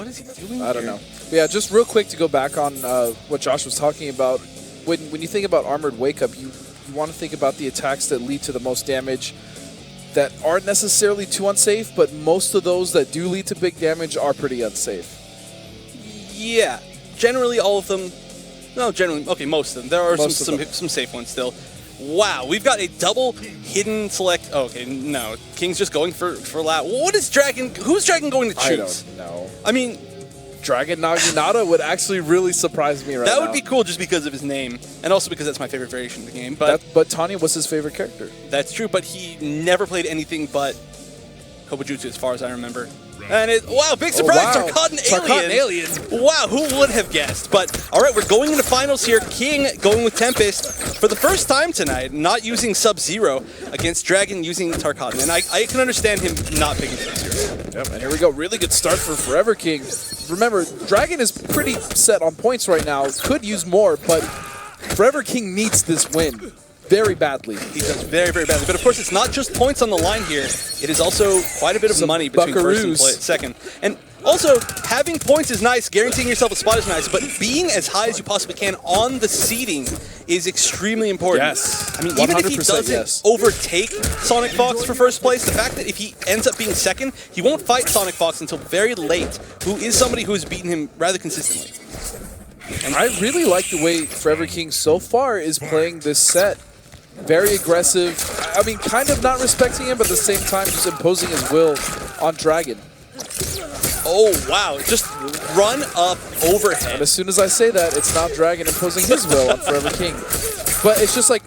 What is he doing I don't know. But yeah, just real quick to go back on what Josh was talking about. When you think about Armored Wake Up, you want to think about the attacks that lead to the most damage that aren't necessarily too unsafe, but most of those that do lead to big damage are pretty unsafe. Yeah, generally all of them. No, generally, okay, most of them. There are some safe ones still. Wow, we've got a double hidden select. Oh, okay, no, King's just going for lap. What is Dragon? Who's Dragon going to choose? I don't know. I mean, Dragon Naginata would actually really surprise me right now. That would be cool just because of his name, and also because that's my favorite variation of the game. But Tanya was his favorite character. That's true, but he never played anything but Kobujutsu as far as I remember. And wow, big surprise, wow. Tarkatan Alien. Wow, who would have guessed? But all right, we're going into finals here. King going with Tempest for the first time tonight, not using Sub-Zero against Dragon using Tarkatan. And I can understand him not picking Sub-Zero. Yep, and here we go. Really good start for Forever King. Remember, Dragon is pretty set on points right now. Could use more, but Forever King needs this win very badly. He does very, very badly. But of course, it's not just points on the line here. It is also quite a bit of money between first and second. And also, having points is nice. Guaranteeing yourself a spot is nice. But being as high as you possibly can on the seeding is extremely important. Yes. I mean, even if he doesn't overtake Sonic Fox for first place, the fact that if he ends up being second, he won't fight Sonic Fox until very late, who is somebody who has beaten him rather consistently. And I really like the way Forever King so far is playing this set. Very aggressive. I mean, kind of not respecting him, but at the same time just imposing his will on Dragon. Oh, wow. Just run up overhead. And as soon as I say that, it's not Dragon imposing his will on Forever King. But it's just like,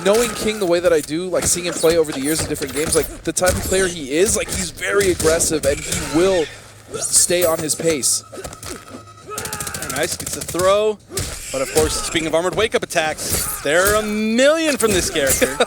knowing King the way that I do, like seeing him play over the years in different games, like the type of player he is, like he's very aggressive and he will stay on his pace. Very nice. Gets the throw. But of course, speaking of armored wake-up attacks, there are a million from this character.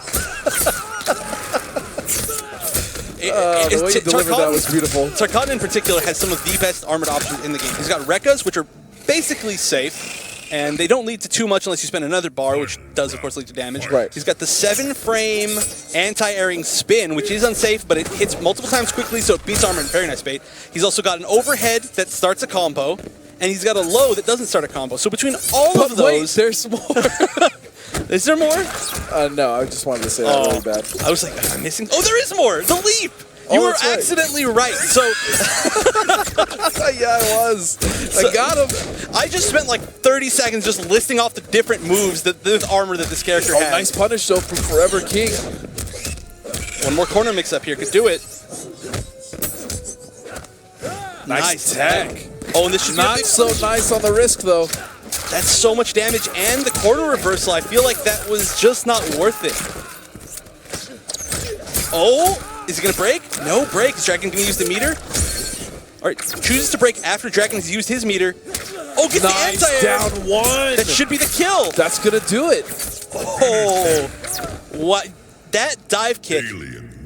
The way you delivered that was beautiful. Tarkatan in particular has some of the best armored options in the game. He's got Rekkas, which are basically safe, and they don't lead to too much unless you spend another bar, which does, of course, lead to damage. Right. He's got the 7-frame anti-airing spin, which is unsafe, but it hits multiple times quickly, so it beats armor in very nice bait. He's also got an overhead that starts a combo, and he's got a low that doesn't start a combo. So between all of those... Wait, there's more. Is there more? No, I just wanted to say that really bad. I was like, am I missing? Oh, there is more! The leap! You were accidentally right. So yeah, I was. I got him. I just spent like 30 seconds just listing off the different moves, the armor that this character has. Nice punish though from Forever King. One more corner mix up here could do it. Nice tech. Oh, and this should not so nice on the risk though. That's so much damage, and the corner reversal. I feel like that was just not worth it. Oh. Is he going to break? No break. Is Dragon going to use the meter? All right, chooses to break after Dragon has used his meter. Oh, get the anti-air. Down one. That should be the kill. That's going to do it. Oh, what? That dive kick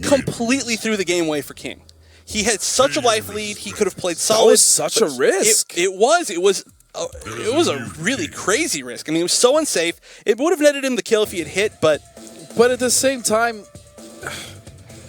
completely threw the game away for King. He had such a life lead. He could have played solid. That was such a risk. It was a really crazy risk. I mean, it was so unsafe. It would have netted him the kill if he had hit, but at the same time,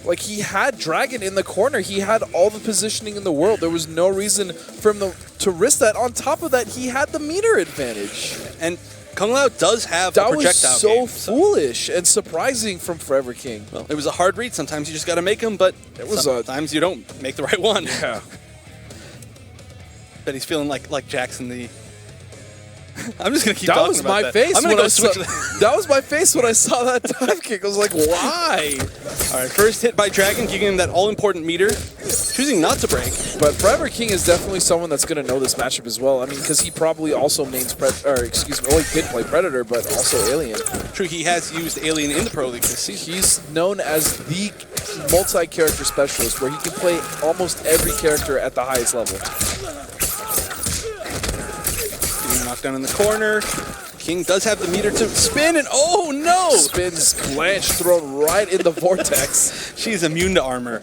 like, he had Dragon in the corner. He had all the positioning in the world. There was no reason for him to risk that. On top of that, he had the meter advantage. And Kung Lao does have a projectile game. That was so foolish and surprising from Forever King. Well, it was a hard read. Sometimes you just got to make them, but sometimes you don't make the right one. Yeah. But he's feeling like Jackson the... I'm just going to keep talking about that. That was my face when I saw that dive kick. I was like, why? All right, first hit by Dragon, giving him that all-important meter. Choosing not to break. But Forever King is definitely someone that's going to know this matchup as well. I mean, because he probably also mains he did play Predator, but also Alien. True, he has used Alien in the Pro League this season. He's known as the multi-character specialist, where he can play almost every character at the highest level. Knocked down in the corner. King does have the meter to spin, and oh no! Spins Blanche thrown right in the vortex. She's immune to armor.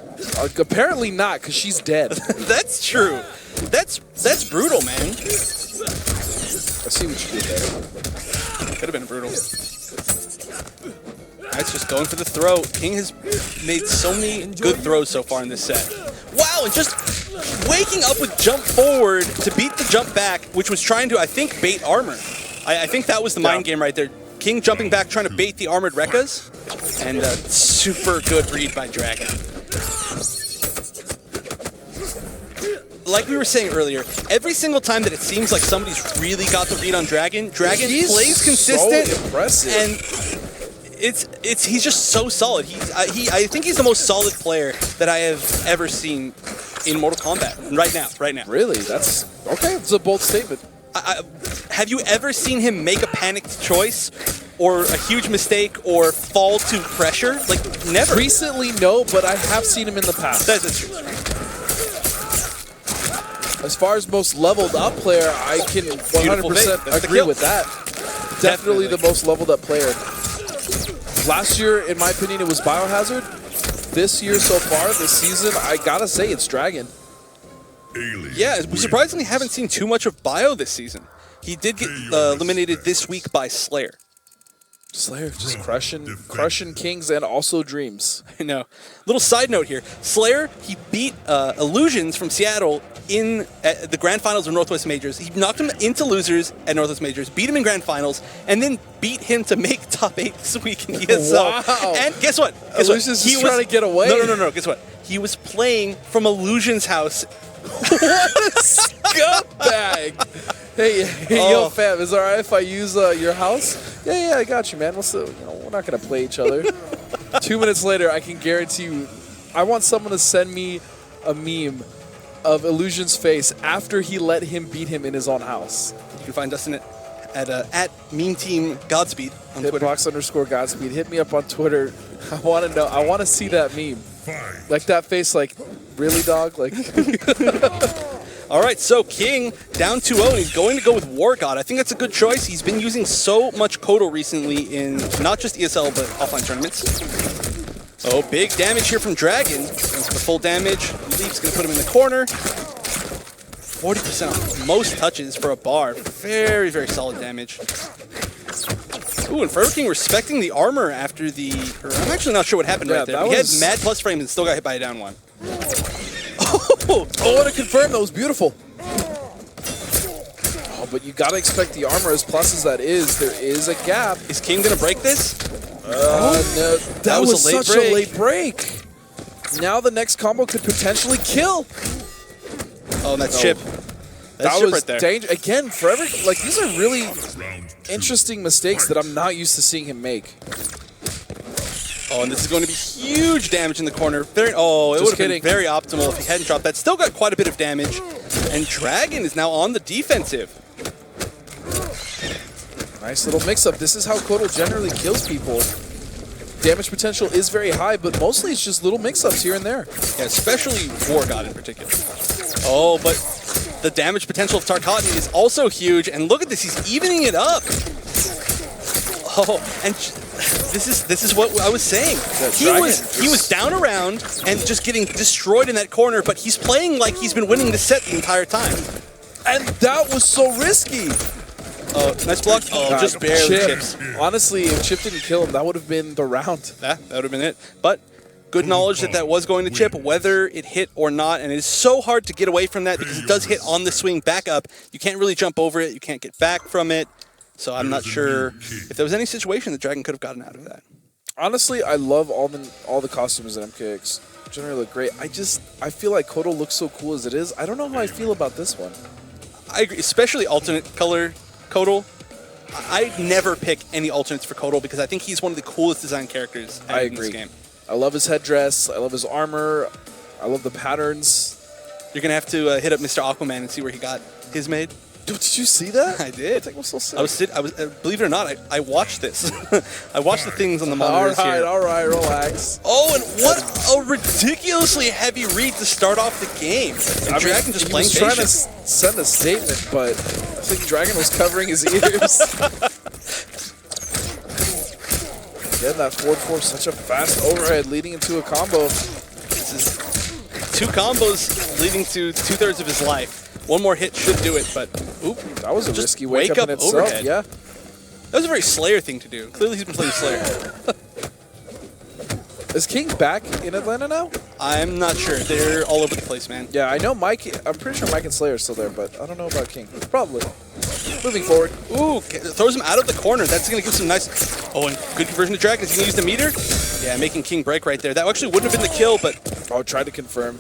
Apparently not, because she's dead. That's true. That's brutal, man. I see what you did there. Could have been brutal. That's just going for the throw. King has made so many good throws so far in this set. Wow, and just waking up with jump forward to beat the jump back, which was trying to, I think, bait armor. I think that was the mind game right there. King jumping back, trying to bait the armored Rekkas, and super good read by Dragon. Like we were saying earlier, every single time that it seems like somebody's really got the read on Dragon plays consistent, so impressive. and he's just so solid. I think he's the most solid player that I have ever seen in Mortal Kombat right now. Really? That's okay. It's a bold statement. Have you ever seen him make a panicked choice or a huge mistake or fall to pressure? Like, never. Recently, no, but I have seen him in the past. That's true. As far as most leveled up player, I can 100% agree with that. Definitely the most leveled up player. Last year, in my opinion, it was Biohazard. This year so far, this season, I gotta say it's Dragon. Yeah, we surprisingly haven't seen too much of Bio this season. He did get eliminated this week by Slayer. Slayer just crushing kings and also dreams. I know. Little side note here. Slayer, he beat Illusions from Seattle in the Grand Finals of Northwest Majors. He knocked him into losers at Northwest Majors, beat him in Grand Finals, and then beat him to make top 8 this week in ESL. Wow. And guess what? Illusions is trying to get away. No. Guess what? He was playing from Illusions' house. What a scumbag! Hey, yo, fam, is it alright if I use your house? Yeah, I got you, man. We're not gonna play each other. 2 minutes later, I can guarantee you, I want someone to send me a meme of Illusion's face after he let him beat him in his own house. You can find us at Meme Team Godspeed on Twitter. Hitbox_Godspeed. Hit me up on Twitter. I want to know. I want to see that meme. Like that face, like, really, dog? Like. All right, so King down 2-0, and he's going to go with War God. I think that's a good choice. He's been using so much Kotal recently in not just ESL, but offline tournaments. Oh, big damage here from Dragon. Goes for full damage. Leap's going to put him in the corner. 40% most touches for a bar. Very, very solid damage. Ooh, and Forever King respecting the armor after the... I'm actually not sure what happened right there. He had mad plus frames and still got hit by a down one. Oh, to confirm, that was beautiful. Oh, but you gotta expect the armor, as plus as that is. There is a gap. Is King gonna break this? No, that was such a late break. Now the next combo could potentially kill. Oh, and that's Chip. That was right there. Danger again. Forever, like, these are really interesting mistakes that I'm not used to seeing him make. Oh, and this is going to be huge damage in the corner. It would have been very optimal if he hadn't dropped that. Still got quite a bit of damage. And Dragon is now on the defensive. Nice little mix-up. This is how Kotal generally kills people. Damage potential is very high, but mostly it's just little mix-ups here and there. Yeah, especially War God in particular. Oh, but the damage potential of Tarkatan is also huge. And look at this, he's evening it up. Oh, and this is what I was saying. He was down around and just getting destroyed in that corner, but he's playing like he's been winning the set the entire time. And that was so risky. Oh, nice block. Oh, God, just barely Chips. Honestly, if Chip didn't kill him, that would have been the round. Yeah, that would have been it. But good knowledge that was going to Chip, whether it hit or not, and it is so hard to get away from that because it does hit on the swing back up. You can't really jump over it. You can't get back from it. So I'm not sure if there was any situation that Dragon could have gotten out of that. Honestly, I love all the costumes in MKX. Generally look great. I feel like Kotal looks so cool as it is. I don't know how I feel about this one. I agree, especially alternate color Kotal. I never pick any alternates for Kotal because I think he's one of the coolest design characters in this game. I love his headdress. I love his armor. I love the patterns. You're going to have to hit up Mr. Aquaman and see where he got his made. Dude, did you see that? I did. That was so sick. I was believe it or not, I watched this. I watched the things on the monitors here. All right, relax. Oh, and what a ridiculously heavy read to start off the game. And Dragon just playing patient. He was trying to send a statement, but I think Dragon was covering his ears. Again, that forward four, such a fast overhead leading into a combo. This is 2 combos leading to 2/3 of his life. One more hit should do it, but oop, that was a risky wake up in itself. Overhead. Yeah, that was a very Slayer thing to do. Clearly, he's been playing Slayer. Is King back in Atlanta now? I'm not sure. They're all over the place, man. Yeah, I know Mike. I'm pretty sure Mike and Slayer are still there, but I don't know about King. Probably. Moving forward. Ooh, throws him out of the corner. That's going to give some nice... Oh, and good conversion to Dragon. Is he going to use the meter? Yeah, making King break right there. That actually wouldn't have been the kill, but... Oh, tried to confirm.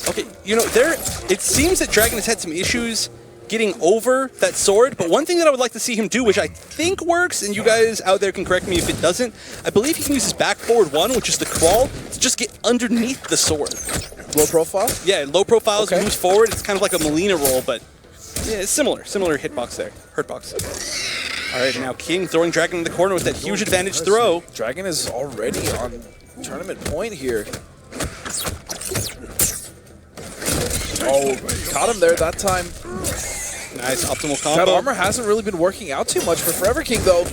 Okay, you know, it seems that Dragon has had some issues getting over that sword, but one thing that I would like to see him do, which I think works, and you guys out there can correct me if it doesn't, I believe he can use his back forward one, which is the crawl, to just get underneath the sword. Low profile? Yeah, low profiles, okay. moves forward. It's kind of like a Molina roll, but yeah, it's similar hitbox there, hurtbox. All right, now King throwing Dragon in the corner with that huge advantage throw. Dragon is already on tournament point here. Oh, caught him there that time. Nice optimal combo. That armor hasn't really been working out too much for Forever King, though.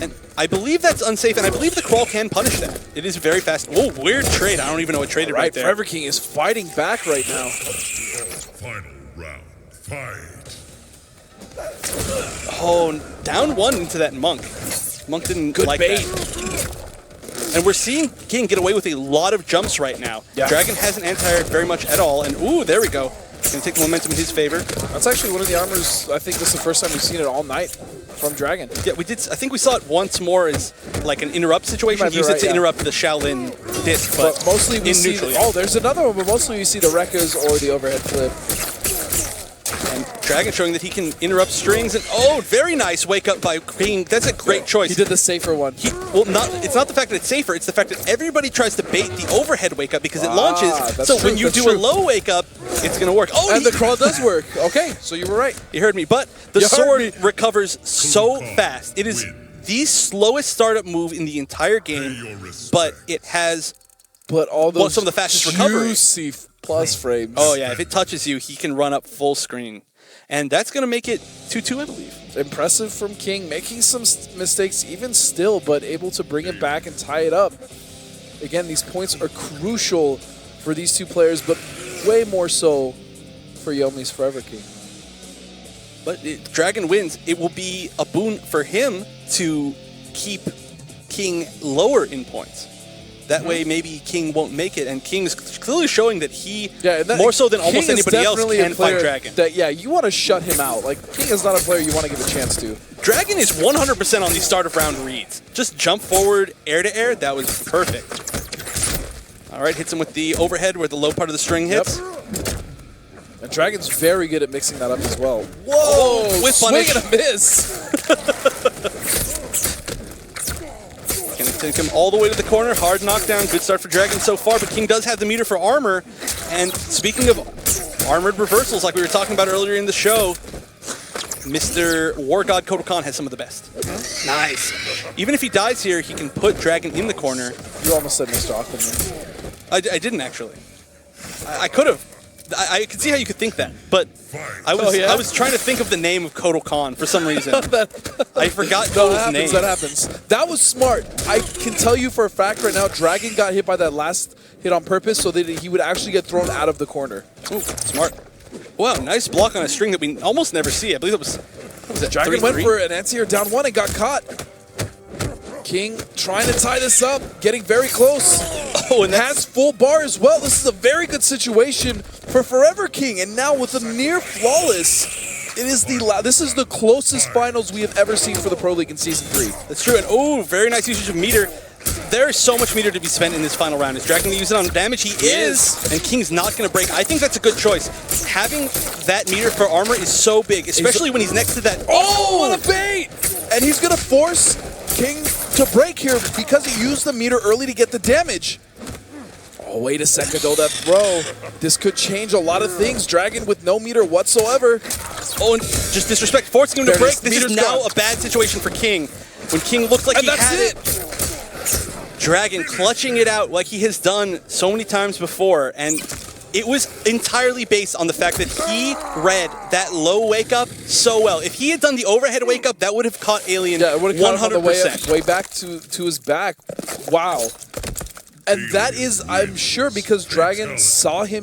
And I believe that's unsafe, and I believe the crawl can punish that. It is very fast. Oh, weird trade. I don't even know what traded right there. Forever King is fighting back right now. Final round, fight. Oh, down one into that Monk. Monk didn't Good like bait. that. And we're seeing King get away with a lot of jumps right now. Yeah. Dragon hasn't anti-aired very much at all, and ooh, there we go. Gonna take the momentum in his favor. That's actually one of the armors, I think this is the first time we've seen it all night from Dragon. Yeah, we did. I think we saw it once more as like an interrupt situation. Use it to interrupt the Shaolin disc, but mostly we see neutral. oh, there's another one, but mostly we see the Rekkas or the overhead flip. And Dragon showing that he can interrupt strings, and oh, very nice wake up by King. That's a great choice. He did the safer one. It's not the fact that it's safer, it's the fact that everybody tries to bait the overhead wake up because it launches. So true, when you do a low wake up, it's gonna work. Oh, and the crawl does work. Okay, so you were right. You heard me, but the sword recovers so fast. It is the slowest startup move in the entire game, but it has all those some of the fastest recovery. Juicy plus frames. Oh yeah, if it touches you, he can run up full screen. And that's going to make it 2-2, I believe. Impressive from King, making some mistakes even still, but able to bring it back and tie it up. Again, these points are crucial for these two players, but way more so for Yomi's Forever King. But if Dragon wins, it will be a boon for him to keep King lower in points. That way, maybe King won't make it, and King's clearly showing that he, more so than almost anybody else, can fight Dragon. You want to shut him out. Like, King is not a player you want to give a chance to. Dragon is 100% on these start of round reads. Just jump forward, air to air, that was perfect. All right, hits him with the overhead where the low part of the string hits. Yep. And Dragon's very good at mixing that up as well. Whoa! With punish. Swing and a miss! Take him all the way to the corner. Hard knockdown. Good start for Dragon so far, but King does have the meter for armor. And speaking of armored reversals, like we were talking about earlier in the show, Mr. War God Kotal has some of the best. Nice. Even if he dies here, he can put Dragon in the corner. You almost said Mr. Aquaman. I didn't, actually. I could have. I could see how you could think that, but I was trying to think of the name of Kotal Khan for some reason. I forgot Kotal's name. That happens. That was smart. I can tell you for a fact right now, Dragon got hit by that last hit on purpose so that he would actually get thrown out of the corner. Ooh, smart. Wow, nice block on a string that we almost never see. I believe it was, what was that, Dragon went for an anti-air down one and got caught. King trying to tie this up, getting very close. Oh, and has full bar as well. This is a very good situation for Forever King, and now with a near flawless, this is the closest finals we have ever seen for the Pro League in Season 3. That's true, and oh, very nice usage of meter. There is so much meter to be spent in this final round. Is Dragon going to use it on damage? He is, and King's not going to break. I think that's a good choice. Having that meter for armor is so big, especially when he's next to that. Oh, what a bait! And he's going to force King to break here because he used the meter early to get the damage. Oh, wait a second, though, that throw. This could change a lot of things. Dragon with no meter whatsoever. Oh, and just disrespect, forcing him to break. This is now a bad situation for King. When King looked like he had it. Dragon clutching it out like he has done so many times before, and it was entirely based on the fact that he read that low wake up so well. If he had done the overhead wake up, that would have caught Alien 100%. Way back to his back. Wow. And that is, I'm sure, because Dragon saw him